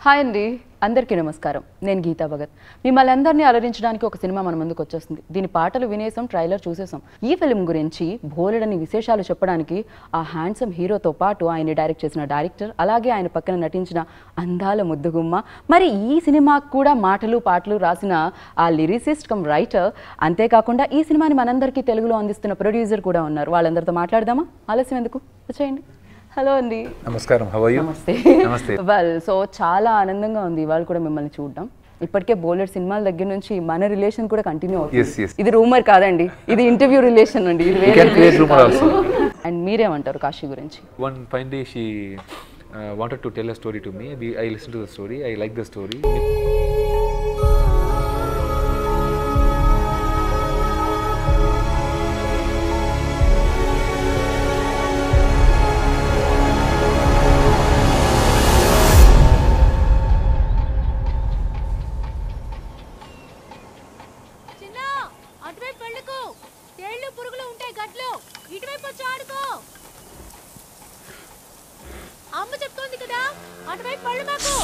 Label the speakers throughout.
Speaker 1: Hi అండి, అందరికీ నమస్కారం. నేను గీతా భగత్. మిమ్మల్ని అందరినీ అలరించడానికి ఒక సినిమా మన ముందుకు వచ్చేస్తుంది. దీని పాటలు వినేసాం, ట్రైలర్ చూసేసాం. ఈ ఫిల్మ్ గురించి బోలెడని విశేషాలు చెప్పడానికి ఆ హ్యాండ్సమ్ హీరోతో పాటు ఆయన డైరెక్ట్ చేసిన డైరెక్టర్, అలాగే ఆయన పక్కన నటించిన అందాల ముద్దుగుమ్మ, మరి ఈ సినిమాకు కూడా మాటలు పాటలు రాసిన ఆ లిరిసిస్ట్ కమ్ రైటర్, అంతేకాకుండా ఈ సినిమాని మనందరికీ తెలుగులో అందిస్తున్న ప్రొడ్యూసర్ కూడా ఉన్నారు. వాళ్ళందరితో మాట్లాడదామా? ఆలస్యం ఎందుకు, వచ్చేయండి. హలో అండి.
Speaker 2: నమస్కారం. How are you?
Speaker 1: నమస్తే.
Speaker 2: నమస్తే.
Speaker 1: వెల్, సో చాలా ఆనందంగా ఉంది ఇవాళ కూడా మిమ్మల్ని చూడడం. ఇప్పటికే బోలెడ్ సినిమాల దగ్గర నుంచి మన రిలేషన్ కూడా కంటిన్యూ అవుతుంది. ఇది రూమర్ కాదండి, ఇది ఇంటర్వ్యూ రిలేషన్ అండి. అండ్ మీరేమంటారు కాశీ గురించి?
Speaker 2: One fine day she wanted to tell a story to me. I listened to the story. I liked the story.
Speaker 3: అమ్మ చెప్తోంది కదా, అటువైపు పళ్ళు మాకు.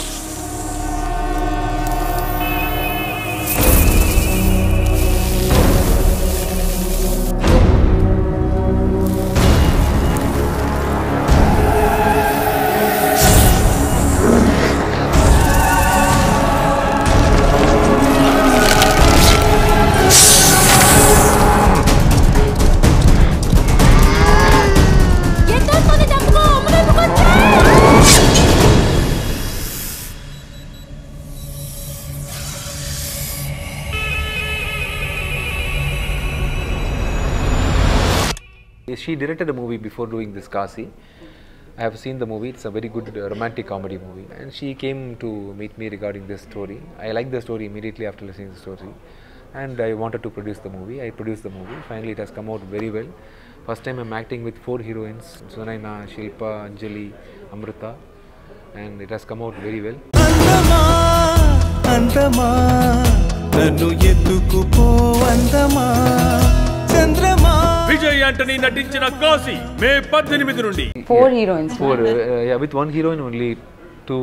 Speaker 2: She directed a movie before doing this, Kasi. I have seen the movie. It's a very good romantic comedy movie. And she came to meet me regarding this story. I liked the story immediately after listening to the story. And I wanted to produce the movie. I produced the movie. Finally, it has come out very well. First time I'm acting with 4 heroines: Sunaina, Shilpa, Anjali, Amrita. And it has come out very well.
Speaker 4: Andama, andama, nannu eddukupo andama, chandrama. Vijay Antony నటించిన Kaasi May 18 నుండి.
Speaker 1: 4 heroines.
Speaker 2: Yeah, with 1 heroine only 2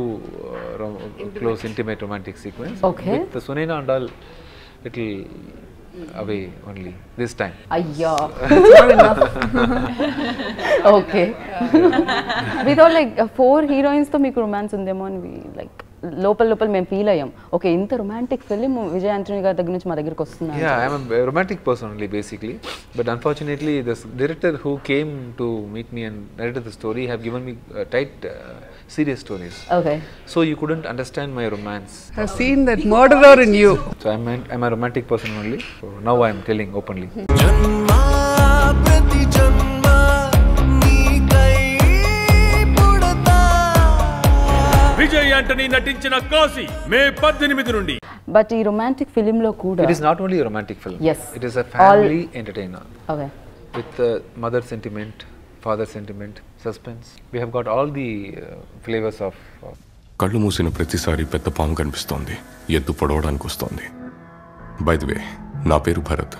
Speaker 2: close, intimate, romantic sequence.
Speaker 1: Okay.
Speaker 2: With the Sunaina and all, little away only this time.
Speaker 1: అయ్యా, not enough. Okay. We thought like 4 heroines తో మీకు romance ఉందేమో అని like లోపల మేము feel అయ్యాం. Okay, ఇంత romantic film Vijay Antony గారి దగ్గర నుంచి మా దగ్గరకు వస్తుంది.
Speaker 2: Yeah, I am a romantic person only basically, but unfortunately the director who came to meet me and narrated the story have given me tight serious stories.
Speaker 1: Okay.
Speaker 2: So you couldn't understand my romance.
Speaker 5: I've seen that murderer in you.
Speaker 2: So I'm a romantic person only. So now I am telling openly.
Speaker 4: జన్మా ప్రతి జన్మా నీకై పుడతా. విజయ్ యాంటనీ నటించిన Kaasi May 18 నుండి.
Speaker 1: But ఈ romantic film లో కూడా
Speaker 2: It is not only a romantic film.
Speaker 1: Yes.
Speaker 2: It is a family entertainer.
Speaker 1: Okay.
Speaker 2: With mother sentiment, father sentiment, suspense. We have got all the flavors of.
Speaker 6: కళ్ళు మూసిన ప్రతిసారి పెద్ద పాము కనిపిస్తోంది, ఎద్దు పొడవడానికి వస్తోంది. బై ది వే, నా పేరు భరత్.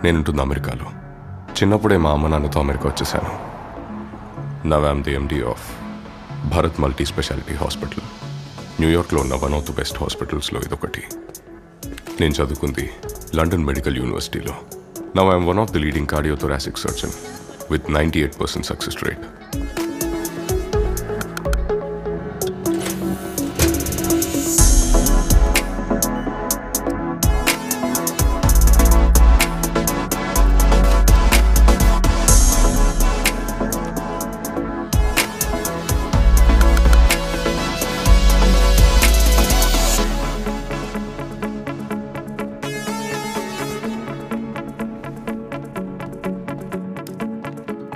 Speaker 6: నేనుంటుంది అమెరికాలో. చిన్నప్పుడే మా అమ్మ నాన్నతో అమెరికా వచ్చేసాను. Now I'm the MD of Bharat multi speciality hospital. న్యూయార్క్లో ఉన్న వన్ ఆఫ్ ది బెస్ట్ హాస్పిటల్స్లో ఇదొకటి. నేను చదువుకుంది లండన్ మెడికల్ యూనివర్సిటీలో. Now I'm one of the leading cardiothoracic surgeon with 98% success rate.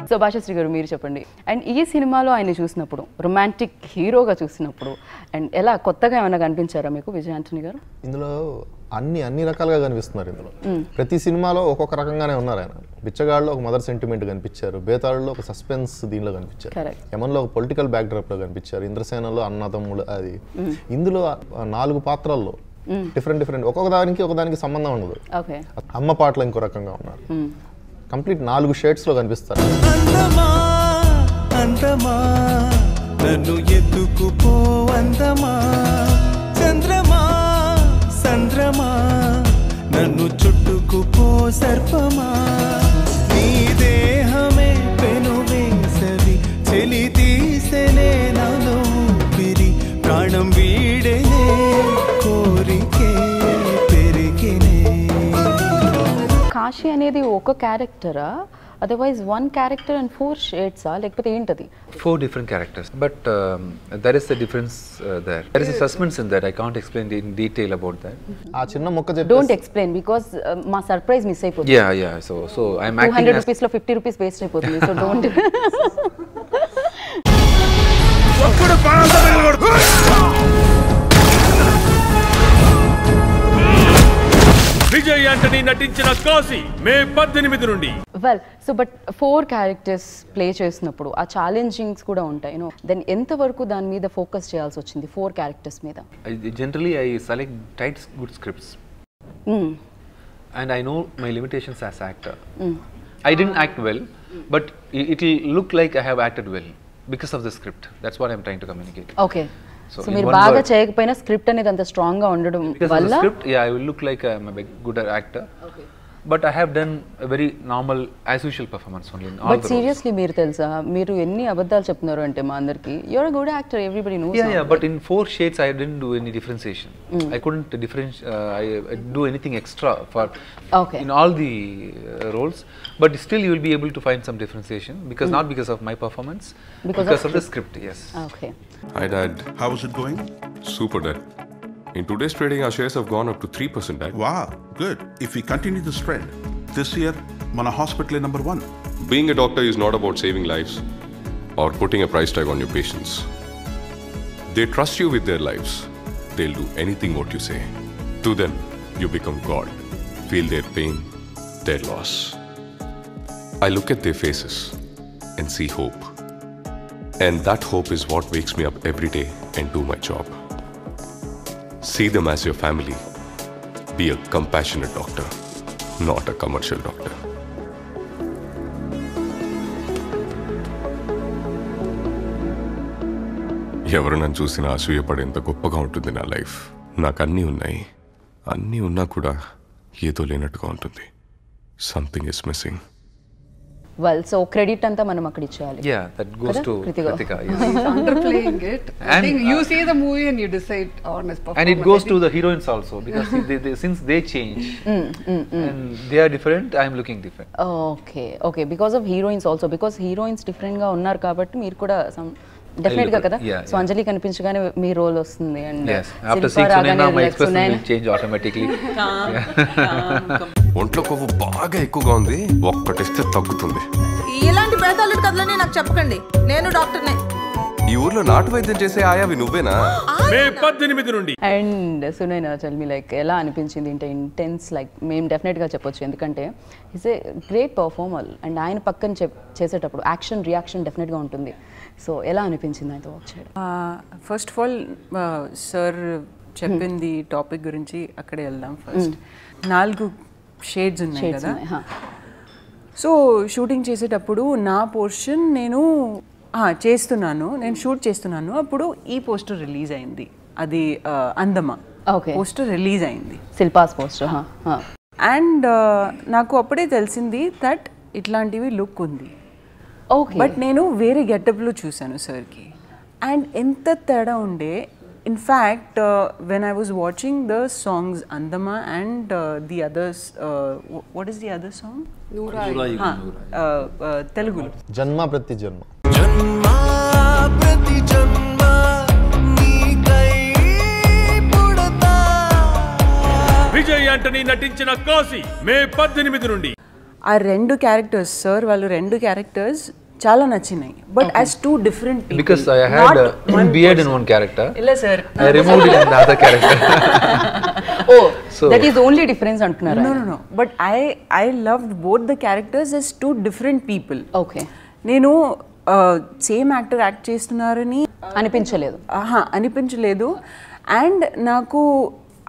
Speaker 1: So Bhashasri గారు, మీరు చెప్పండి. అండ్ ఈ సినిమాలో ఆయన చూసినప్పుడు, రొమాంటిక్ హీరోగా చూసినప్పుడు, అండ్ ఎలా కొత్తగా ఏమైనా కనిపించారా మీకు విజయ్ ఆంటనీ గారు?
Speaker 7: ఇందులో అన్ని రకాలుగా కనిపిస్తున్నారు. ఇందులో ప్రతి సినిమాలో ఒక్కొక్క రకంగానే ఉన్నారు. ఆయన బిచ్చగాళ్ళలో ఒక మదర్ సెంటిమెంట్ కనిపించారు, బేతాళులో ఒక సస్పెన్స్ దీనిలో కనిపించారు, యమన్లో ఒక పొలిటికల్ బ్యాక్డ్రాప్ లో కనిపించారు, ఇంద్రసేనలో అన్నదమ్ముడు అది. ఇందులో 4 పాత్రల్లో డిఫరెంట్ ఒక్కొక్క దానికి సంబంధం ఉండదు. అమ్మ పాటలు ఇంకో రకంగా ఉన్నారు. కంప్లీట్ 4 షేడ్స్ లో కనిపిస్తారు.
Speaker 4: అందమా అందమా నన్ను ఎత్తుకుపో అందమా నన్ను చుట్టుకుపో సర్పమా నీ దేహమే పెను వేసవి చెలి తీసెనే నాలో ఊపిరి ప్రాణం వీడెనే కోరికే పెరిగినే
Speaker 1: కాశీ అనేది ఒక క్యారెక్టరా, అదర్వైజ్ వన్ క్యారెక్టర్ అండ్ 4 షేడ్సా, లేకపోతే ఏంటది?
Speaker 2: 4 different characters, but there is a difference there. There is a suspense in that. I can't explain in detail about that.
Speaker 7: ఆ చిన్న మొక్క
Speaker 1: డోంట్
Speaker 7: చెప్పి
Speaker 1: ఎక్స్ప్లెయిన్ బికాస్ మా సర్ప్రైజ్ మిస్ అయిపోతుంది.
Speaker 2: Yeah. So I'm acting
Speaker 1: 200
Speaker 2: as
Speaker 1: rupees లో 50 rupees waste అయిపోతుంది. So don't.
Speaker 4: Vijay Antony నటించిన Kaasi May 18 నుండి.
Speaker 1: Well so but 4 characters play చేసినప్పుడు ఆ ఛాలెంజింగ్స్ కూడా ఉంటాయి. దెన్ ఎంతవరకు దాని మీద ఫోకస్ చేయాల్సి వచ్చింది 4 క్యారెక్టర్స్ మీద?
Speaker 2: Generally I select tight good scripts. And I know my limitations as actor. I didn't act well, but it will look like I have acted well because of the script. That's what I'm trying to communicate.
Speaker 1: Okay.
Speaker 2: So
Speaker 1: so
Speaker 2: in
Speaker 1: మీరు
Speaker 2: one
Speaker 1: బాగా
Speaker 2: word,
Speaker 1: చేయకపోయినా script అనేది అంత strong గా ఉండడం
Speaker 2: because of
Speaker 1: వల్ల
Speaker 2: the script, I will look like I'm a good actor. But I have done a very normal, as usual performance only in all
Speaker 1: but
Speaker 2: the roles.
Speaker 1: Seriously మీరు తెలుసా, మీరు ఎన్ని అబద్ధాలు చెప్తున్నారు అంటే మా అందరికి you're good actor, everybody knows.
Speaker 2: Yeah, but in 4 shades I didn't do any differentiation. I couldn't I do anything extra for
Speaker 1: Okay.
Speaker 2: in all the roles, but still you will be able to find some differentiation because not because of my performance, because of the script. Yes.
Speaker 1: Okay.
Speaker 6: Hi, Dad.
Speaker 8: How is it going?
Speaker 6: Super, Dad. In today's trading, our shares have gone up to 3%, Dad.
Speaker 8: Wow, good. If we continue this trend, this year, mana hospital number 1.
Speaker 6: Being a doctor is not about saving lives or putting a price tag on your patients. They trust you with their lives. They'll do anything what you say. To them, you become God. Feel their pain, their loss. I look at their faces and see hope. And that hope is what wakes me up every day and do my job. See them as your family. Be a compassionate doctor, not a commercial doctor. ఎవరు నన్ను చూసినా అసూయపడేంత గొప్పగా ఉంటుంది నా life. నాకు అన్నీ ఉన్నాయి, అన్నీ ఉన్నా కూడా ఏదో లేనట్టుగా ఉంటుంది. Something is missing.
Speaker 1: Well so credit అంతా మనం అక్కడ ఇచ్చేయాలి.
Speaker 2: Yeah, that goes
Speaker 1: Kada?
Speaker 2: to
Speaker 1: Kritika.
Speaker 2: Kritika. Yes.
Speaker 5: He's underplaying it. I
Speaker 2: And,
Speaker 5: think you see the movie and you decide on his performance.
Speaker 2: And it goes to the heroines also because since they change and they are different, I am looking different.
Speaker 1: Okay because of heroines also, because heroines different గా ఉన్నారు కాబట్టి మీరు కూడా definite గా కదా.
Speaker 2: Yeah,
Speaker 1: so అంజలి కనిపించగానే మీ role వస్తుంది. And
Speaker 2: Yes. After seeing Sunaina, my expression will change automatically.
Speaker 6: ఒంట్లో కొవ్వు బాగా ఎక్కువగా ఉంది, ఒక్కటిస్తే తగ్గుతుంది.
Speaker 9: ఇలాంటి పేదలు కథలని నాకు చెప్పకండి, నేను డాక్టర్నే.
Speaker 6: ఈ ఊర్లో నాటు వైద్యం చేసే ఆయావి నువ్వేనా?
Speaker 4: మే 18 నుండి.
Speaker 1: And Sunaina tell me like ఎలా అనిపించింది అంటే ఇంటెన్స్, లైక్ మేము డెఫినెట్గా చెప్పొచ్చు ఎందుకంటే is a great performer and ఆయన పక్కన చేసేటప్పుడు యాక్షన్ రియాక్షన్ డెఫినెట్గా ఉంటుంది. సో ఎలా అనిపించింది ఆయనతో వర్క్ చేయడం?
Speaker 5: ఫస్ట్ ఆఫ్ ఆల్ సార్ చెప్పింది టాపిక్ గురించి అక్కడే వెళ్దాం. ఫస్ట్ 4 షేడ్స్ ఉన్నాయి కదా. సో షూటింగ్ చేసేటప్పుడు నా పోర్షన్ నేను షూట్ చేస్తున్నాను. అప్పుడు ఈ పోస్టర్ రిలీజ్ అయింది, అది అందమా పోస్టర్ రిలీజ్ అయింది,
Speaker 1: శిల్పాస్ పోస్టర్.
Speaker 5: అండ్ నాకు అప్పుడే తెలిసింది దట్ ఇట్లాంటివి లుక్ ఉంది. బట్ నేను వేరే గెటప్లో చూశాను సార్కి, అండ్ ఎంత తేడా ఉండే. In fact when I was watching the songs అందమా and the others, what is the other song తెలుగులో?
Speaker 7: జన్మ ప్రతి జన్మ.
Speaker 4: విజయ్ యాంటనీ నటించిన కాశీ మే 18 నుండి.
Speaker 5: ఆ 2 క్యారెక్టర్స్ సార్ వాళ్ళు 2 క్యారెక్టర్స్ చాలా నచ్చినాయి. But as 2 different people.
Speaker 2: Because I had one beard in one character.
Speaker 5: ಇಲ್ಲ sir.
Speaker 2: I removed it in the other character.
Speaker 1: So that is only difference అంటున్నారు.
Speaker 5: No. But I loved both the characters as 2 different people.
Speaker 1: Okay.
Speaker 5: నేను same actor act చేస్తున్నారని అనిపించలేదు. And నాకు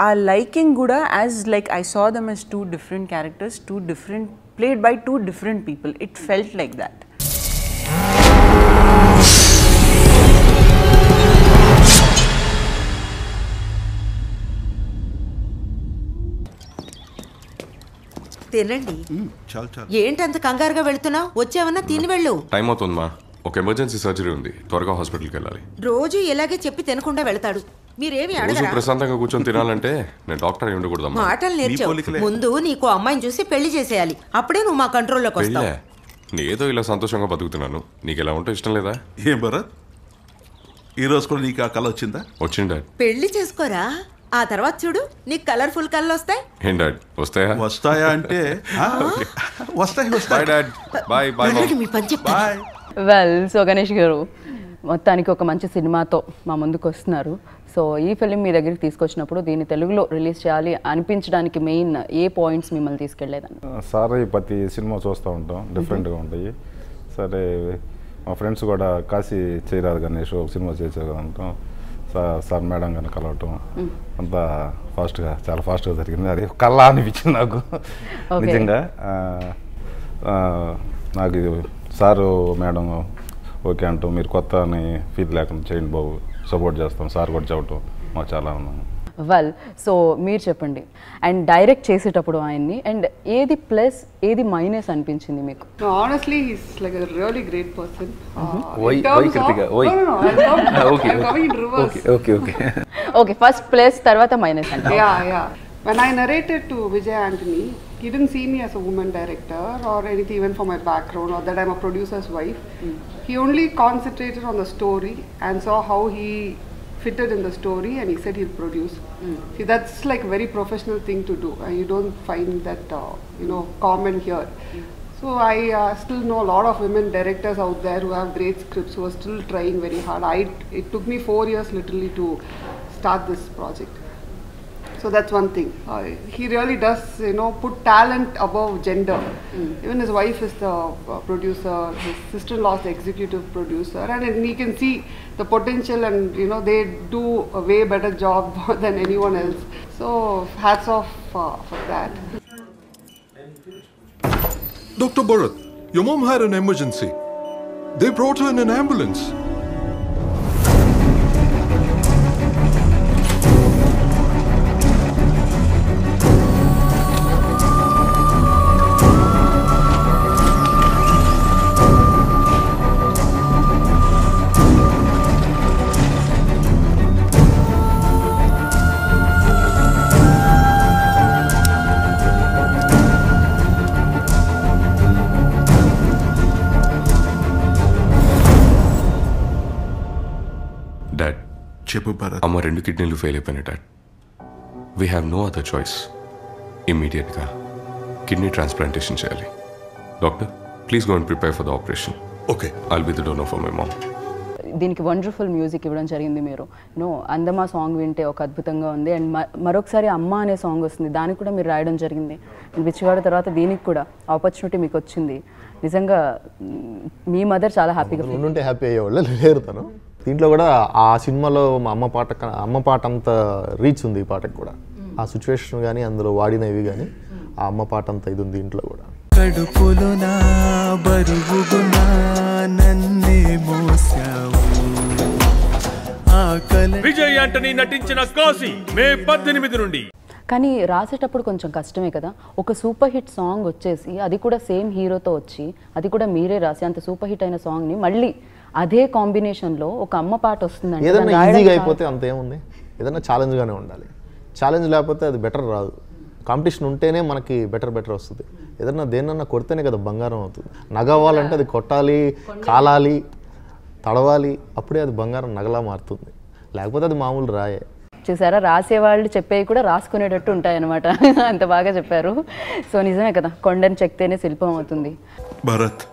Speaker 5: ఆ liking కూడా as like I saw them as 2 different characters, 2 different played by 2 different people. It felt like that.
Speaker 9: తినండి.
Speaker 8: చాలు చాలు.
Speaker 9: ఏంటంత కంగారుగా వెళ్తున్నావు? వచ్చావన్నా తిని వెళ్ళు.
Speaker 6: టైం అవుతుందమ్మా, ఒక ఎమర్జెన్సీ సర్జరీ ఉంది, త్వరగా హాస్పిటల్కి వెళ్ళాలి.
Speaker 9: రోజు ఇలాగే చెప్పి తినకుండా వెళ్తాడు. మీరేమి
Speaker 6: రోజు
Speaker 9: అడగరా?
Speaker 6: ప్రశాంతంగా కూర్చొని తినాలంటే నేను డాక్టర్ అయి ఉండకూడదమ్మా.
Speaker 9: మాటలు నేర్చావు. ముందు నీకు అమ్మాయిని చూసి పెళ్లి చేసేయాలి. అప్పుడే నువ్వు మా కంట్రోల్లోకి వస్తావు.
Speaker 6: పెళ్ళే, నేదో ఇలా సంతోషంగా బతుకుతున్నాను, నీకు ఎలా ఉంటే ఇష్టం లేదా?
Speaker 8: ఏం భరత్, ఈ రోజు కూడా నీకు ఆ కళ వచ్చిందా?
Speaker 6: వచ్చింది డాడ్.
Speaker 9: పెళ్లి చేసుకోరా, ఆ తర్వాత చూడు నీకు కలర్ఫుల్ కళ్ళు వస్తాయి.
Speaker 6: ఏం డాడ్, వస్తాయా?
Speaker 8: వస్తాయా అంటే వస్తాయి
Speaker 6: బాయ్
Speaker 8: వస్తాయి.
Speaker 6: డాడ్, బాయ్ బాయ్
Speaker 9: వెళ్ళండి, మీ పని చెప్తా.
Speaker 8: బాయ్.
Speaker 1: వెల్, సో గణేష్ గారు మొత్తానికి ఒక మంచి సినిమాతో మా ముందుకు వస్తున్నారు. సో ఈ ఫిలిం మీ దగ్గరికి తీసుకొచ్చినప్పుడు దీన్ని తెలుగులో రిలీజ్ చేయాలి అనిపించడానికి మెయిన్ ఏ పాయింట్స్ మిమ్మల్ని తీసుకెళ్లేదండి?
Speaker 10: సారీ, ప్రతి సినిమా చూస్తూ ఉంటాం, డిఫరెంట్గా ఉంటాయి. సరే, మా ఫ్రెండ్స్ కూడా కాశీ చేయరాదు గణేష్ ఒక సినిమా చేసేదంటాం. సార్ మేడం గారిని కలవటం అంతా ఫాస్ట్గా, చాలా ఫాస్ట్గా జరిగింది. అది కళ్ళ అనిపించింది నాకు నిజంగా. నాకు ఇది సారు మేడం ఓకే అంటూ మీరు కొత్త అని ఫీల్ లేకుండా చేయండి బాబు, సపోర్ట్ చేస్తాం సార్ కూడా చెప్పటం మాకు చాలా ఉన్నాము.
Speaker 1: వెల్, సో మీరు చెప్పండి, అండ్ డైరెక్ట్ చేసేటప్పుడు ఆయన్ని, అండ్ ఏది ప్లస్ ఏది మైనస్ అనిపించింది మీకు?
Speaker 11: Honestly, he's like a really great person.
Speaker 2: Why Kritika? Why?
Speaker 11: No,
Speaker 2: Okay.
Speaker 11: I'm coming in reverse.
Speaker 2: Okay.
Speaker 1: Okay, first plus తర్వాత మైనస్ అంటే.
Speaker 11: Yeah. When I narrated to Vijay Antony, he didn't see me as a woman director or anything, even for my background or that I'm a producer's wife. He only concentrated on the story and saw how he fitted in the story, and he said he'll produce. See, that's like a very professional thing to do. You don't find that common here. So I still know a lot of women directors out there who have great scripts who are still trying very hard. It took me 4 years literally to start this project. So that's one thing. He really does, put talent above gender. Even his wife is the producer, his sister-in-law is the executive producer, and he can see the potential, and they do a way better job than anyone else. So hats off for that.
Speaker 12: Dr. Bharat, your mom had an emergency. They brought her in an ambulance.
Speaker 6: Dad,
Speaker 8: చెప్పు భరత్.
Speaker 6: అమ్మ 2 కిడ్నీలు fail అయిపోయినాయి dad. We have no other choice. ఇమ్మీడియట్గా kidney transplantation చేయాలి. Doctor, please go and prepare for the operation.
Speaker 12: Okay.
Speaker 6: I'll be the donor for my mom.
Speaker 1: దీనికి wonderful music ఇవ్వడం జరిగింది మీరు. అందమా సాంగ్ వింటే ఒక అద్భుతంగా ఉంది, అండ్ మరొకసారి అమ్మ అనే సాంగ్ వస్తుంది, దానికి కూడా మీరు రాయడం జరిగింది. బిచ్చగాడు తర్వాత దీనికి కూడా ఆపర్చునిటీ మీకు వచ్చింది. నిజంగా మీ మదర్ చాలా హ్యాపీగా
Speaker 7: ఉంటే హ్యాపీ అయ్యేవాళ్ళు లేరు. తను దీంట్లో కూడా ఆ సినిమాలో మా అమ్మ పాట అంత రీచ్ ఉంది ఈ పాటకు కూడా. ఆ సిచ్యువేషన్ కానీ అందులో వాడినవి కానీ ఆ అమ్మ పాట అంత ఇది ఉంది దీంట్లో కూడా.
Speaker 13: కడుపులో నా బరువుగునా నన్నే మోసావు.
Speaker 4: విజయ్ యాంటనీ నటించిన కాశీ మే 18 నుండి.
Speaker 1: కానీ రాసేటప్పుడు కొంచెం కష్టమే కదా. ఒక సూపర్ హిట్ సాంగ్ వచ్చేసి అది కూడా సేమ్ హీరోతో వచ్చి అది కూడా మీరే రాసి అంత సూపర్ హిట్ అయిన సాంగ్ని మళ్ళీ అదే కాంబినేషన్లో ఒక అమ్మ పాట వస్తుందంటే
Speaker 7: ఏదైనా ఈజీగా అయిపోతే అంత ఏముంది, ఏదైనా ఛాలెంజ్గానే ఉండాలి. ఛాలెంజ్ లేకపోతే అది బెటర్ రాదు. కాంపిటీషన్ ఉంటేనే మనకి బెటర్ వస్తుంది. ఏదన్నా దేన్నన్నా కొడితేనే కదా బంగారం అవుతుంది. నగ అవ్వాలంటే అది కొట్టాలి, కాలాలి, తడవాలి, అప్పుడే అది బంగారం నగలా మారుతుంది. లేకపోతే అది మామూలు రాయే.
Speaker 1: చూసారా, రాసేవాళ్ళు చెప్పేవి కూడా రాసుకునేటట్టు ఉంటాయన్నమాట. అంత బాగా చెప్పారు. సో నిజమే కదా, కొండని చెక్తేనే శిల్పం అవుతుంది.
Speaker 8: భరత్,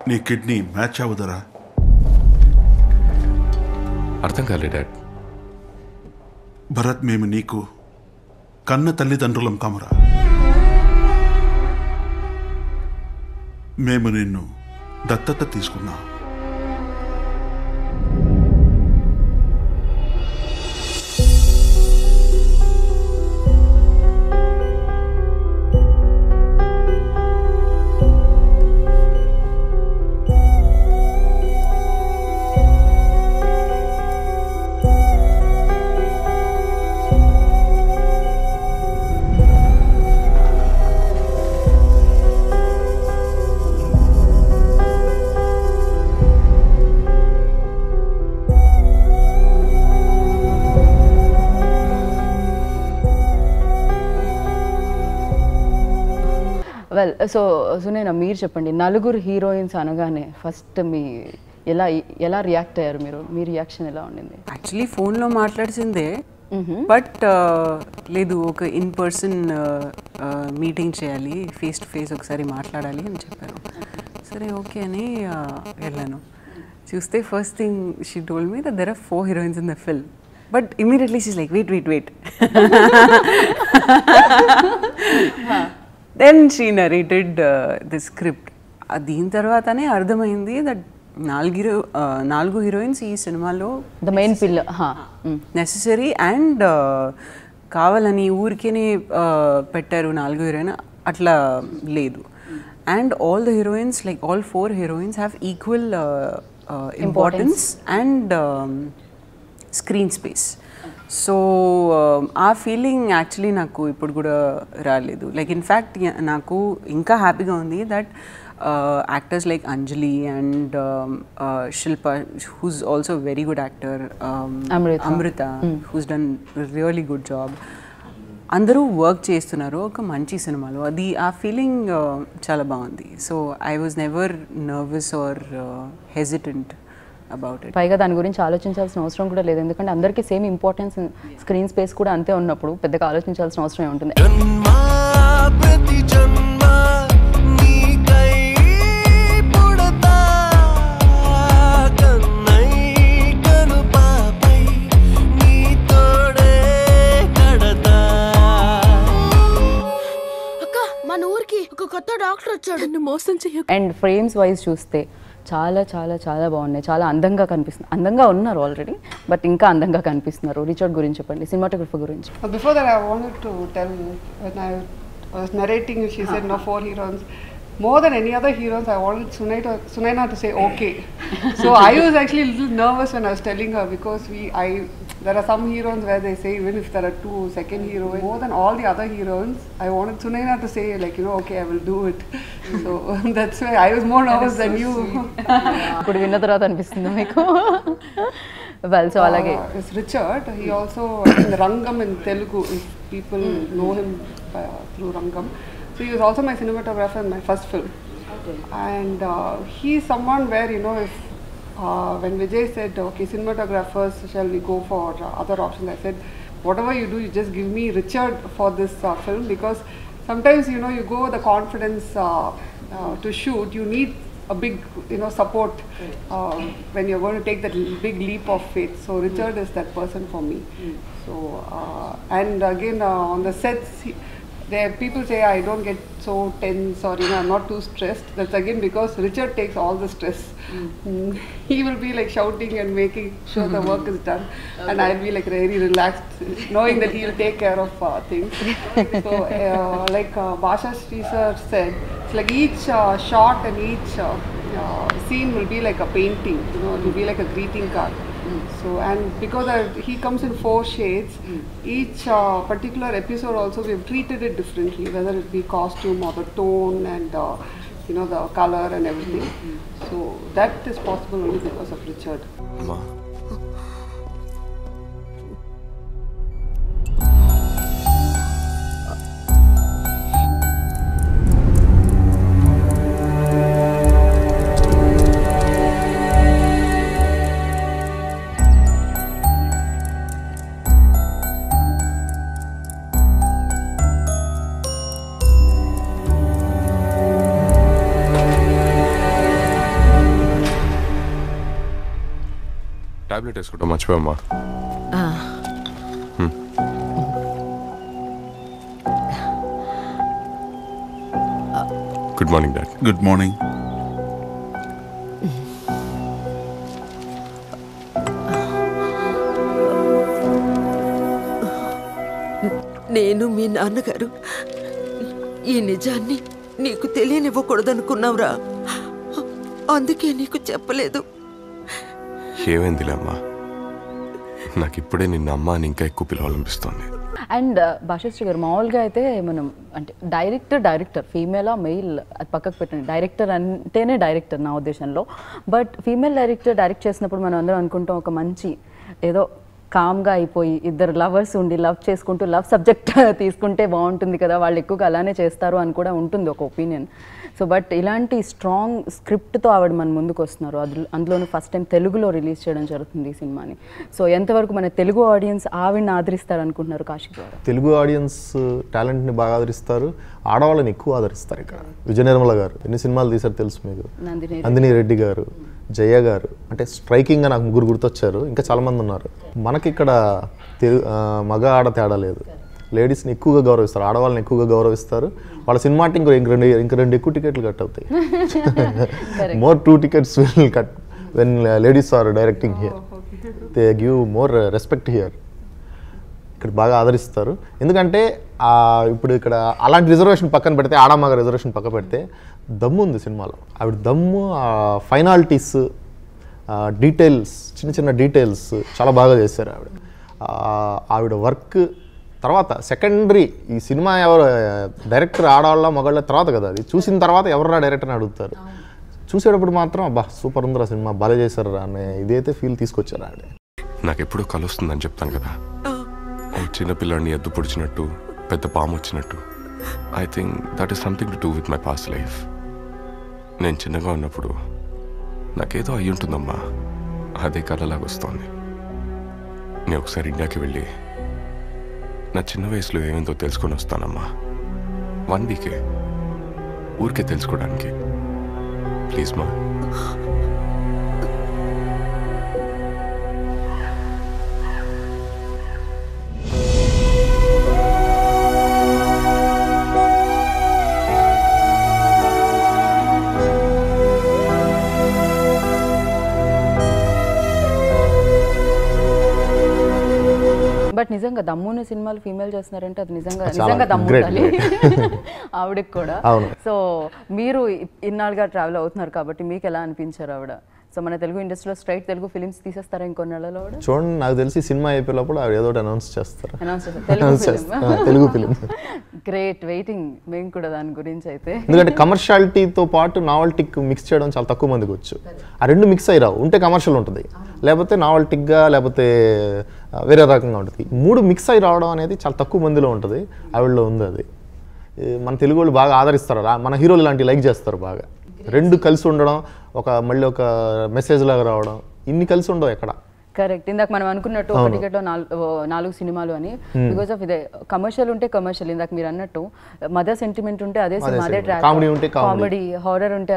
Speaker 8: నీ కిడ్నీ మ్యాచ్ అవ్వదురా?
Speaker 6: అర్థం కాలే డాడ్.
Speaker 8: భరత్, మేము నీకు కన్న తల్లిదండ్రులం కామురా. మేము నిన్ను దత్తత తీసుకున్నాం.
Speaker 1: వెల్ సో సునైనా మీరు చెప్పండి, నలుగురు హీరోయిన్స్ అనగానే ఫస్ట్ ఎలా రియాక్ట్ అయ్యారు మీరు? మీ రియాక్షన్ ఎలా ఉండింది?
Speaker 5: యాక్చువల్లీ ఫోన్లో మాట్లాడిసిందే, బట్ లేదు ఒక ఇన్ పర్సన్ మీటింగ్ చేయాలి, ఫేస్ టు ఫేస్ ఒకసారి మాట్లాడాలి అని చెప్పారు. సరే ఓకే అని వెళ్ళాను. చూస్తే first thing she told me that there are 4 heroines in the film. But immediately she's like, wait. Then she narrated the script. దీని తర్వాతనే అర్థమైంది దట్ 4 హీరోయిన్స్ ఈ సినిమాలో
Speaker 1: the main pillar
Speaker 5: necessary and కావాలని ఊరికేనే పెట్టారు 4 హీరోయిన్, అట్లా లేదు. And all the heroines, like all 4 heroines have equal importance and screen space. So ఆ ఫీలింగ్ యాక్చువల్లీ నాకు ఇప్పుడు కూడా రాలేదు. లైక్ ఇన్ఫ్యాక్ట్ నాకు ఇంకా హ్యాపీగా ఉంది that actors like Anjali and Shilpa, who's also very good actor, Amrita who's done really good job, అందరూ వర్క్ చేస్తున్నారు ఒక మంచి సినిమాలో. అది ఆ ఫీలింగ్ చాలా బాగుంది. So I was never nervous or hesitant about it.
Speaker 1: పైగా దాని గురించి ఆలోచించాల్సిన అవసరం కూడా లేదు, ఎందుకంటే అందరికీ సేమ్ ఇంపార్టెన్స్, స్క్రీన్ స్పేస్ కూడా అంతే ఉన్నప్పుడు పెద్దగా ఆలోచించాల్సిన అవసరం ఉంటుంది.
Speaker 3: అక్క మన ఊరికి ఒక కొత్త డాక్టర్ వచ్చాడు, నన్ను మోసం చెయ్యకు.
Speaker 1: అండ్ ఫ్రేమ్స్ వైజ్ చూస్తే చాలా చాలా చాలా బాగున్నాయి, చాలా అందంగా కనిపిస్తుంది. అందంగా ఉన్నారు ఆల్రెడీ, బట్ ఇంకా అందంగా కనిపిస్తున్నారు. రిచర్డ్ గురించి చెప్పండి, సినిమాటోగ్రఫీ గురించి.
Speaker 11: Before that I wanted to tell, when I was narrating, she said no 4 heroines. More than any other heroines, I wanted Sunaina to say okay. So I was actually a little nervous when I was telling her, because there are some heroines where they say even if there are 2 second heroines, more than all the other heroines, I wanted Sunaina to say like, okay, I will do it. So that's why I was more nervous than you.
Speaker 1: ఇప్పుడు విన్న తర్వాత అనిపిస్తుంది మీకు? Well, so alage
Speaker 11: it's Richard. He also in Rangam in Telugu, if people know him through Rangam. So he was also my cinematographer in my first film. Okay. And he's someone where, if when Vijay said, okay, cinematographers, shall we go for other options? I said, whatever you do, you just give me Richard for this film, because sometimes, you go with the confidence to shoot, you need a big, support when you're going to take that big leap of faith. So Richard is that person for me. So, and again, on the sets, there people say I don't get so tense or I'm not too stressed. That's again because Richard takes all the stress. He will be like shouting and making sure the work is done, and I'll be like very relaxed, knowing that he will take care of things. So like Basha Sri sir said, it's like each shot and each scene will be like a painting. It will be like a greeting card. So, and because he comes in 4 shades, each particular episode also we have treated it differently, whether it be costume or the tone and the color and everything. So that is possible only because of Richard.
Speaker 6: Ma. Tablet వేసుకుంటా మర్చిపోయమ్మా. Good morning dad.
Speaker 8: Good morning.
Speaker 9: నేను మీ నాన్నగారు ఈ నిజాన్ని నీకు తెలియనివ్వకూడదనుకున్నావురా, అందుకే నీకు చెప్పలేదు.
Speaker 6: ఏమైందిలే అమ్మా, నాకు ఇప్పుడే నిన్న అమ్మ అని ఇంకా ఎక్కువ పిలవాలనిపిస్తుంది.
Speaker 1: అండ్ భాషశ్రీ గారు, మామూలుగా అయితే మనం అంటే డైరెక్టర్ ఫీమేలా మెయిల్ అది పక్కకు పెట్టండి, డైరెక్టర్ అంటేనే డైరెక్టర్ నా ఉద్దేశంలో. బట్ ఫీమేల్ డైరెక్టర్ డైరెక్ట్ చేసినప్పుడు మనం అందరం అనుకుంటాం ఒక మంచి ఏదో కామ్గా అయిపోయి ఇద్దరు లవర్స్ ఉండి లవ్ చేసుకుంటూ లవ్ సబ్జెక్ట్ తీసుకుంటే బాగుంటుంది కదా, వాళ్ళు ఎక్కువగా అలానే చేస్తారు అని కూడా ఉంటుంది ఒక ఒపీనియన్. సో బట్ ఇలాంటి స్ట్రాంగ్ స్క్రిప్ట్తో ఆవిడ మన ముందుకు వస్తున్నారు. అందులోనూ ఫస్ట్ టైం తెలుగులో రిలీజ్ చేయడం జరుగుతుంది ఈ సినిమాని. సో ఎంతవరకు మన తెలుగు ఆడియన్స్ ఆవిడని ఆదరిస్తారు అనుకుంటున్నారు కాశీ గారు?
Speaker 7: తెలుగు ఆడియన్స్ టాలెంట్ని బాగా ఆదరిస్తారు, ఆడవాళ్ళని ఎక్కువ ఆదరిస్తారు. ఇక్కడ విజయ నిర్మల గారు ఎన్ని సినిమాలు తీశారు తెలుసు మీకు, నందిని రెడ్డి గారు, జయ గారు, అంటే స్ట్రైకింగ్గా నాకు ముగ్గురు గుర్తొచ్చారు. ఇంకా చాలామంది ఉన్నారు. మనకి ఇక్కడ మగ ఆడ తేడా లేదు, లేడీస్ని ఎక్కువగా గౌరవిస్తారు, ఆడవాళ్ళని ఎక్కువగా గౌరవిస్తారు. వాళ్ళ సినిమాకి ఇంక రెండు ఎక్కువ టికెట్లు కట్ అవుతాయి. More 2 tickets will cut when ladies are directing here. They give more respect here. ఇక్కడ బాగా ఆదరిస్తారు. ఎందుకంటే ఇప్పుడు ఇక్కడ అలాంటి రిజర్వేషన్ పక్కన పెడితే, ఆడమగ రిజర్వేషన్ పక్క పెడితే దమ్ము ఉంది సినిమాలో. ఆవిడ దమ్ము, ఫైనాలిటీస్, డీటెయిల్స్, చిన్న డీటెయిల్స్ చాలా బాగా చేశారు ఆవిడ వర్క్. తర్వాత సెకండరీ ఈ సినిమా ఎవరు డైరెక్టర్, ఆడవాళ్ళ మగళ్ళ తర్వాత కదా, అది చూసిన తర్వాత ఎవరా డైరెక్టర్ని అడుగుతారు. చూసేటప్పుడు మాత్రం అబ్బా సూపర్ ఉందిరా సినిమా, బాగా చేశారు అనే ఇదైతే ఫీల్ తీసుకొచ్చారు ఆవిడ.
Speaker 6: నాకు ఎప్పుడూ కలుస్తుందని చెప్తాను కదా, చిన్నపిల్లాడిని ఎద్దు పొడిచినట్టు, పెద్ద పాము వచ్చినట్టు. I think that is something to do with my past life. నేను చిన్నగా ఉన్నప్పుడు నాకేదో అయ్యి ఉంటుందమ్మా, అదే కళలాగా వస్తోంది. నేను ఒకసారి ఇండియాకి వెళ్ళి నా చిన్న వయసులో ఏమేందో తెలుసుకొని వస్తానమ్మా. 1 వీకే, ఊరికే తెలుసుకోవడానికి. ప్లీజ్ మా.
Speaker 1: బట్ నిజంగా దమ్మున్న సినిమాలు ఫీమేల్ చేస్తున్నారంటే అది నిజంగా దమ్ము ఉండాలి ఆవిడకి కూడా. సో మీరు ఇన్నాళ్ళుగా ట్రావెల్ అవుతున్నారు కాబట్టి మీకు ఎలా అనిపించారు ఆవిడ? సో మన తెలుగు ఇండస్ట్రీలో స్ట్రైట్ తెలుగు ఫిలిమ్స్ తీసేస్తారా ఇంకొన్నేళ్లలో?
Speaker 7: చూడండి, నాకు తెలిసి సినిమా అయిపోయినప్పుడు ఆవిడ ఏదో అనౌన్స్ చేస్తారు.
Speaker 1: తెలుగు ఫిలిం. గ్రేట్, వెయిటింగ్ మేము కూడా దాని గురించి. అయితే
Speaker 7: ఎందుకంటే కమర్షియాలిటీతో పాటు నావల్టిక్ మిక్స్ చేయడం చాలా తక్కువ మందికి వచ్చు. ఆ రెండు మిక్స్ అయ్యి రావు. ఉంటే కమర్షియల్ ఉంటుంది, లేకపోతే నావల్టిక్గా, లేకపోతే వేరే రకంగా ఉంటుంది. 3 మిక్స్ అయ్యి రావడం అనేది చాలా తక్కువ మందిలో ఉంటుంది. ఆవిడలో ఉంది అది. మన తెలుగు వాళ్ళు బాగా ఆదరిస్తారు, మన హీరోలు ఇలాంటి లైక్ చేస్తారు బాగా. 2 కలిసి ఉండడం, మళ్ళీ ఒక మెసేజ్ లాగా రావడం, ఇన్ని కలిసి ఉండవు ఎక్కడ.
Speaker 1: కరెక్ట్. ఇందాక మనం అనుకున్నట్టు ఒక టికెట్లో 4 సినిమాలు అని, బికాస్ ఆఫ్ ఇదే కమర్షియల్ ఉంటే కమర్షియల్, ఇందాక మీరు అన్నట్టు మదర్ సెంటిమెంట్ ఉంటే అదే సినిమా, అదే ట్రాక్, కామెడీ హారర్ ఉంటే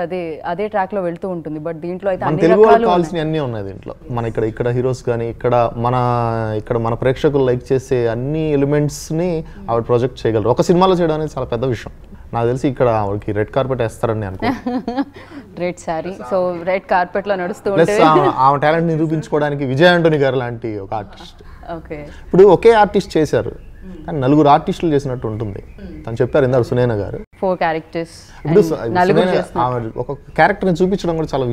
Speaker 1: అదే ట్రాక్ లో వెళ్తూ ఉంటుంది. బట్ దీంట్లో అయితే అన్ని రకాలు
Speaker 7: అన్నీ ఉన్నాయి దీంట్లో. మన ఇక్కడ హీరోస్ కానీ, ఇక్కడ మన ప్రేక్షకులు లైక్ చేసే అన్ని ఎలిమెంట్స్ ని ఆవిడ ప్రొజెక్ట్ చేయగలరు. ఒక సినిమాలో చేయడం అనేది చాలా పెద్ద విషయం. నాకు తెలిసి ఇక్కడ ఆవిడకి రెడ్ కార్పెట్ వేస్తారని అనుకో.
Speaker 1: Red sorry, so red carpet లో నడుస్తూ
Speaker 7: ఆమె టాలెంట్ నిరూపించుకోవడానికి విజయ్ ఆంటోనీ గారు లాంటి ఒక ఆర్టిస్ట్. ఇప్పుడు ఒకే ఆర్టిస్ట్ చేశారు కానీ 4 ఆర్టిస్టులు చేసినట్టు ఉంటుంది. తను చెప్పారు ఇందాక సునైనా గారు
Speaker 1: 4 క్యారెక్టర్స్.
Speaker 7: ఇప్పుడు ఒక క్యారెక్టర్ని చూపించడం కూడా చాలా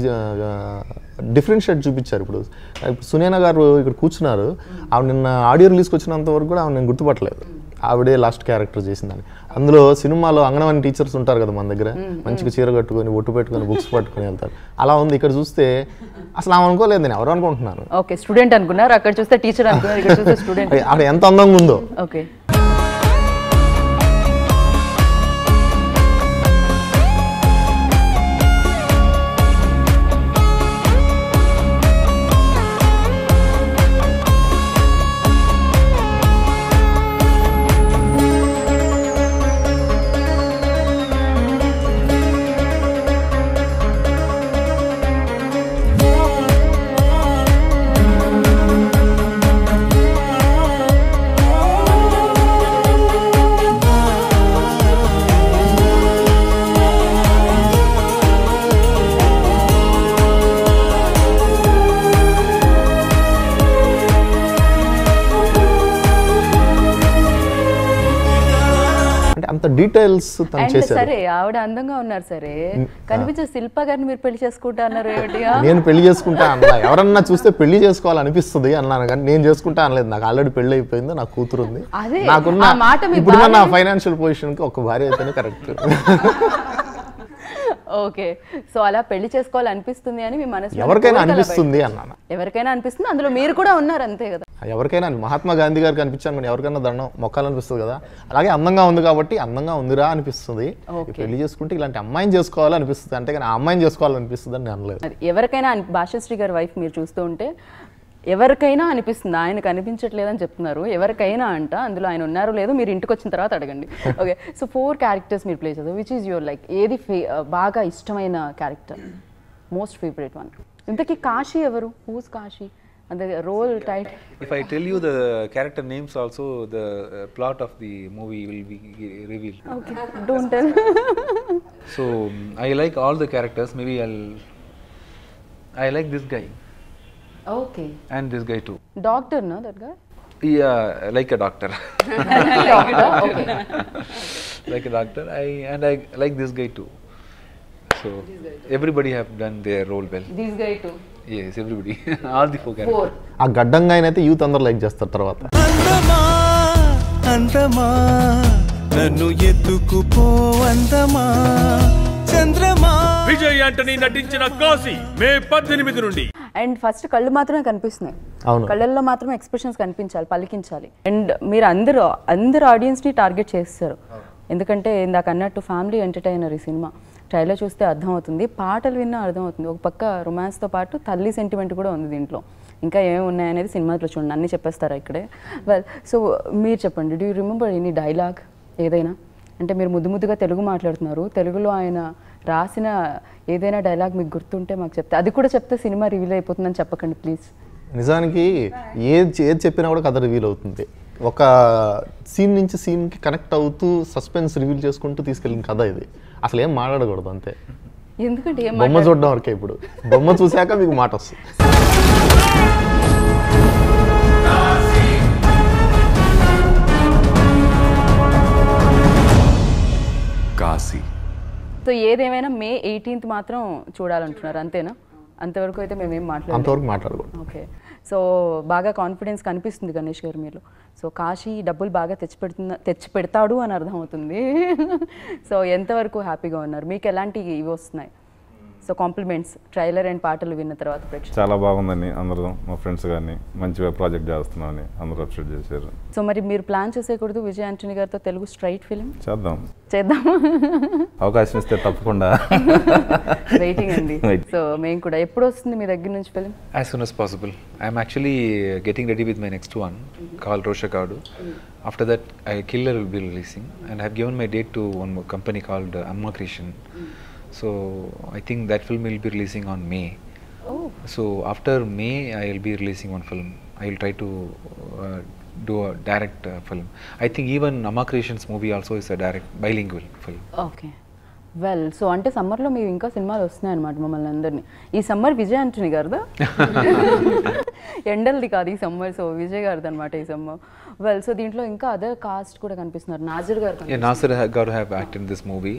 Speaker 7: డిఫరెన్షియేట్ చూపించారు. ఇప్పుడు సునైనా గారు ఇక్కడ కూర్చున్నారు, ఆవిడ నిన్న ఆడియో రిలీజ్కి వచ్చినంత వరకు కూడా ఆవిడ నేను గుర్తుపట్టలేదు. ఆవిడే లాస్ట్ క్యారెక్టర్ చేసిందని. అందులో సినిమాలో అంగన్వాడీ టీచర్స్ ఉంటారు కదా మన దగ్గర, మంచిగా చీర కట్టుకొని, ఒట్టు పెట్టుకొని, బుక్స్ పట్టుకొని వెళ్తారు. అలా ఉంది. ఇక్కడ చూస్తే అసలు ఆమె అనుకోలేదు, నేను ఎవరు అనుకుంటున్నాను.
Speaker 1: ఓకే, స్టూడెంట్ అనుకున్నారు, అక్కడ చూస్తే టీచర్ అనుకున్నారు, ఇక్కడ చూస్తే స్టూడెంట్.
Speaker 7: ఆవిడ ఎంత అందంగా ఉందో.
Speaker 1: ఓకే.
Speaker 7: డీటెయిల్స్ తను చేశారు.
Speaker 1: సరే ఆవిడ అందంగా ఉన్నారు, సరే కనిపించే శిల్ప గారిని మీరు పెళ్లి చేసుకుంటా అన్నారు ఏమిటిగా?
Speaker 7: నేను పెళ్లి చేసుకుంటా అన్నా. ఎవరన్నా చూస్తే పెళ్లి చేసుకోవాలనిపిస్తుంది అన్నాను, కానీ నేను చేసుకుంటా అనలేదు. నాకు ఆల్రెడీ పెళ్లి అయిపోయింది, నాకు కూతురు ఉంది. ఇప్పుడున్న నా ఫైనాన్షియల్ పొజిషన్ కి ఒక భార్య అయితేనే కరెక్ట్.
Speaker 1: ఓకే, సో అలా పెళ్లి చేసుకోవాలనిపిస్తుంది అని మీ మనసు
Speaker 7: ఎవరికైనా అనిపిస్తుంది అన్నాను.
Speaker 1: ఎవరికైనా అనిపిస్తుంది, అందులో మీరు కూడా ఉన్నారు అంతే కదా.
Speaker 7: ఎవరికైనా మహాత్మా గాంధీ గారికి అనిపించాను కానీ ఎవరికైనా దండం మొక్కాలనిపిస్తుంది కదా, అలాగే అందంగా ఉంది కాబట్టి అందంగా ఉందిరా అనిపిస్తుంది. పెళ్లి చేసుకుంటే ఇలాంటి అమ్మాయిని చేసుకోవాలనిపిస్తుంది, అంటే కానీ ఆ అమ్మాయిని చేసుకోవాలనిపిస్తుంది అని అనలేదు.
Speaker 1: ఎవరికైనా భాషశ్రీ గారి వైఫ్ మీరు చూస్తూ ఉంటే ఎవరికైనా అనిపిస్తుంది, ఆయనకు అనిపించట్లేదని చెప్తున్నారు. ఎవరికైనా అంట, అందులో ఆయన ఉన్నారో లేదో మీరు ఇంటికి వచ్చిన తర్వాత అడగండి. ఓకే, సో 4 క్యారెక్టర్స్ మీరు ప్లే చేస్తారు. విచ్ ఈజ్ యువర్ లైక్ ఏది బాగా ఇష్టమైన క్యారెక్టర్, మోస్ట్ ఫేవరెట్ వన్? ఇంతకీ కాశీ ఎవరు? Who's Kashi? And the role title.
Speaker 2: If I tell you the character names also, the plot of the movie will be revealed.
Speaker 1: Okay, don't tell.
Speaker 2: So I like all the characters. Maybe I like this guy.
Speaker 1: Okay.
Speaker 2: And this guy too.
Speaker 1: Doctor, no, that guy?
Speaker 2: Yeah, like a doctor.
Speaker 1: Doctor, okay.
Speaker 2: Like a doctor. I like this guy too. So everybody have done their role well.
Speaker 1: This guy too.
Speaker 2: Yes, everybody. All the 4 characters.
Speaker 7: ఆ గడ్డంగా అయితే youth అందరూ like చేస్తారు. తర్వాత
Speaker 13: అందమా నన్ను ఎత్తుకుపో అందమా చంద్రమా.
Speaker 4: విజయ్ యాంటనీ నటించిన కాశీ మే 18 నుండి.
Speaker 1: అండ్ ఫస్ట్ కళ్ళు మాత్రమే కనిపిస్తున్నాయి, కళ్ళల్లో మాత్రమే ఎక్స్ప్రెషన్స్ కనిపించాలి, పలికించాలి. అండ్ మీరు అందరు ఆడియన్స్ని టార్గెట్ చేస్తారు, ఎందుకంటే ఇందాక అన్నట్టు ఫ్యామిలీ ఎంటర్టైనర్ ఈ సినిమా. ట్రైలర్ చూస్తే అర్థమవుతుంది, పాటలు విన్నా అర్థమవుతుంది. ఒక పక్క రొమాన్స్తో పాటు తల్లి సెంటిమెంట్ కూడా ఉంది దీంట్లో. ఇంకా ఏమేమి ఉన్నాయనేది సినిమాలో చూడండి, అన్నీ చెప్పేస్తారా ఇక్కడే? వెల్, సో మీరు చెప్పండి, do you remember any dialogue ఏదైనా? అంటే మీరు ముద్దుగా తెలుగు మాట్లాడుతున్నారు, తెలుగులో ఆయన రాసిన ఏదైనా డైలాగ్ మీకు గుర్తుంటే మాకు చెప్తే, అది కూడా చెప్తే సినిమా రివీల్ అయిపోతుందని చెప్పకండి ప్లీజ్.
Speaker 7: నిజానికి ఏది చెప్పినా కూడా కథ రివీల్ అవుతుంది. ఒక సీన్ నుంచి సీన్కి కనెక్ట్ అవుతూ సస్పెన్స్ రివీల్ చేసుకుంటూ తీసుకెళ్ళిన కథ ఇది. అసలు ఏం మాట్లాడకూడదు అంతే,
Speaker 1: ఎందుకంటే
Speaker 7: బొమ్మ చూడడం వరకే. ఇప్పుడు బొమ్మ చూశాక మీకు మాట వస్తుంది.
Speaker 6: కాశీ.
Speaker 1: సో ఏదేమైనా మే 18th మాత్రం చూడాలంటున్నారు, అంతేనా? అంతవరకు అయితే మేమేం
Speaker 7: మాట్లాడకూడదు.
Speaker 1: ఓకే, సో బాగా కాన్ఫిడెన్స్ కనిపిస్తుంది గణేష్ గారు మీలో. సో కాశీ డబ్బులు బాగా తెచ్చి పెడతాడు అని అర్థమవుతుంది. సో ఎంతవరకు హ్యాపీగా ఉన్నారు? మీకు ఎలాంటి ఇవి వస్తున్నాయి? సో కాంప్లిమెంట్స్ ట్రైలర్ అండ్ పాటలు విన్న తర్వాత ప్రేక్షకులు
Speaker 10: చాలా బాగుందని అందరూ మా ఫ్రెండ్స్ కానీ మంచిగా ప్రాజెక్ట్ చేస్తున్నామని అందరూ అప్డేట్ చేశారు.
Speaker 1: సో మరి మీరు ప్లాన్ చేసేకూడదు విజయ్ యాంటనీ గారితో తెలుగు స్ట్రైట్ ఫిలిం?
Speaker 10: చేద్దాం
Speaker 1: అవకాశం
Speaker 10: ఇస్తే తప్పకుండా
Speaker 1: వెయిటింగ్ అండి. సో మేము కూడా ఎప్పుడు వస్తుంది మీ దగ్గర నుంచి film?
Speaker 2: As soon as possible. I'm actually getting ready with my next one called Roshakadu. After that, Killer will be releasing, and I have given my date to one more company called Amma Creation. So I think that film will be releasing on May.
Speaker 1: Oh.
Speaker 2: So after May, I will be releasing one film. I will try to do a direct film. I think even Amma Creation's movie also is a direct bilingual film.
Speaker 1: Okay. Well, so అంటే సమ్మర్లో మీరు ఇంకా సినిమాలు వస్తున్నాయి అనమాట మమ్మల్ని అందరినీ. ఈ సమ్మర్ విజయ్ యాంటనీ గారిదా? ఎండల్ది కాదు ఈ సమ్మర్, సో విజయ్ గారిది అనమాట ఈ సమ్మర్. వెల్, సో దీంట్లో ఇంకా అదర్ కాస్ట్ కూడా కనిపిస్తున్నారు. నాజర్ గారు.
Speaker 2: Yeah, Nasir got to have acted in this movie,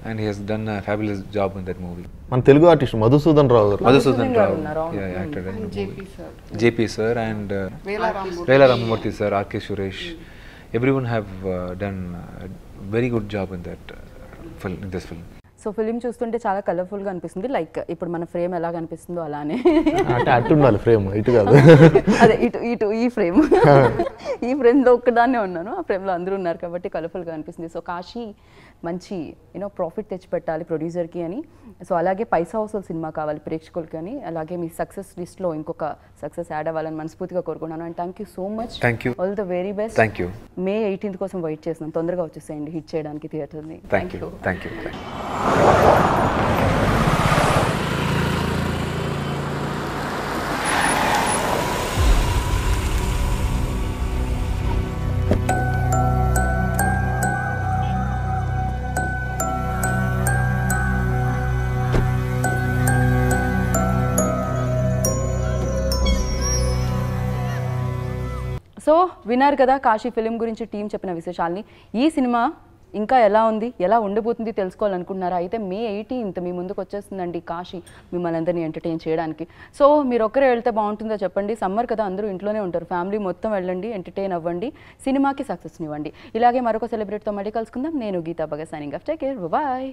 Speaker 2: and he has done a fabulous job in that movie.
Speaker 7: మన తెలుగు ఆర్టిస్ట్ మధుసూదన్ రావు గారు.
Speaker 2: మధుసూదన్ రావు, yeah, acted in the movie. JP sir and Vela Ramamurthy sir, R.K. Suresh, everyone have done a very good job in that film, in this film.
Speaker 1: So film చూస్తుంటే చాలా కలర్ఫుల్గా అనిపిస్తుంది, like ఇప్పుడు మన frame ఎలా కనిపిస్తుందో అలానే.
Speaker 7: అటు ఉండాలి ఫ్రేమ్, ఇటు కాదు.
Speaker 1: అదే ఇటు ఈ ఫ్రేమ్లో ఒక్కదాన్నే ఉన్నాను, ఆ ఫ్రేమ్లో అందరూ ఉన్నారు కాబట్టి కలర్ఫుల్గా అనిపిస్తుంది. సో కాశీ మంచి ప్రాఫిట్ తెచ్చిపెట్టాలి ప్రొడ్యూసర్కి అని, సో అలాగే పైసా వసూలు సినిమా కావాలి ప్రేక్షకులకి అని, అలాగే మీ సక్సెస్ లిస్ట్లో ఇంకొక సక్సెస్ యాడ్ అవ్వాలని మనస్ఫూర్తిగా కోరుకున్నాను. And thank you so much. All the very best.
Speaker 2: Thank you.
Speaker 1: May 18th కోసం వెయిట్ చేస్తున్నాం, తొందరగా వచ్చేసేయండి హిట్ చేయడానికి థియేటర్ని.
Speaker 2: Thank you.
Speaker 1: సో విన్నారు కదా కాశీ ఫిలిం గురించి టీం చెప్పిన విశేషాలని. ఈ సినిమా ఇంకా ఎలా ఉంది, ఎలా ఉండబోతుంది తెలుసుకోవాలనుకుంటున్నారా? అయితే మే 18th మీ ముందుకు వచ్చేస్తుందండి కాశీ, మిమ్మల్ని అందరినీ ఎంటర్టైన్ చేయడానికి. సో మీరు ఒక్కరే వెళ్తే బాగుంటుందో చెప్పండి, సమ్మర్ కదా అందరూ ఇంట్లోనే ఉంటారు, ఫ్యామిలీ మొత్తం వెళ్ళండి, ఎంటర్టైన్ అవ్వండి, సినిమాకి సక్సెస్నివ్వండి. ఇలాగే మరొక సెలబ్రిటీతో మళ్ళీ కలుసుకుందాం. నేను Geeta Bhagat signing off. Take care, bye.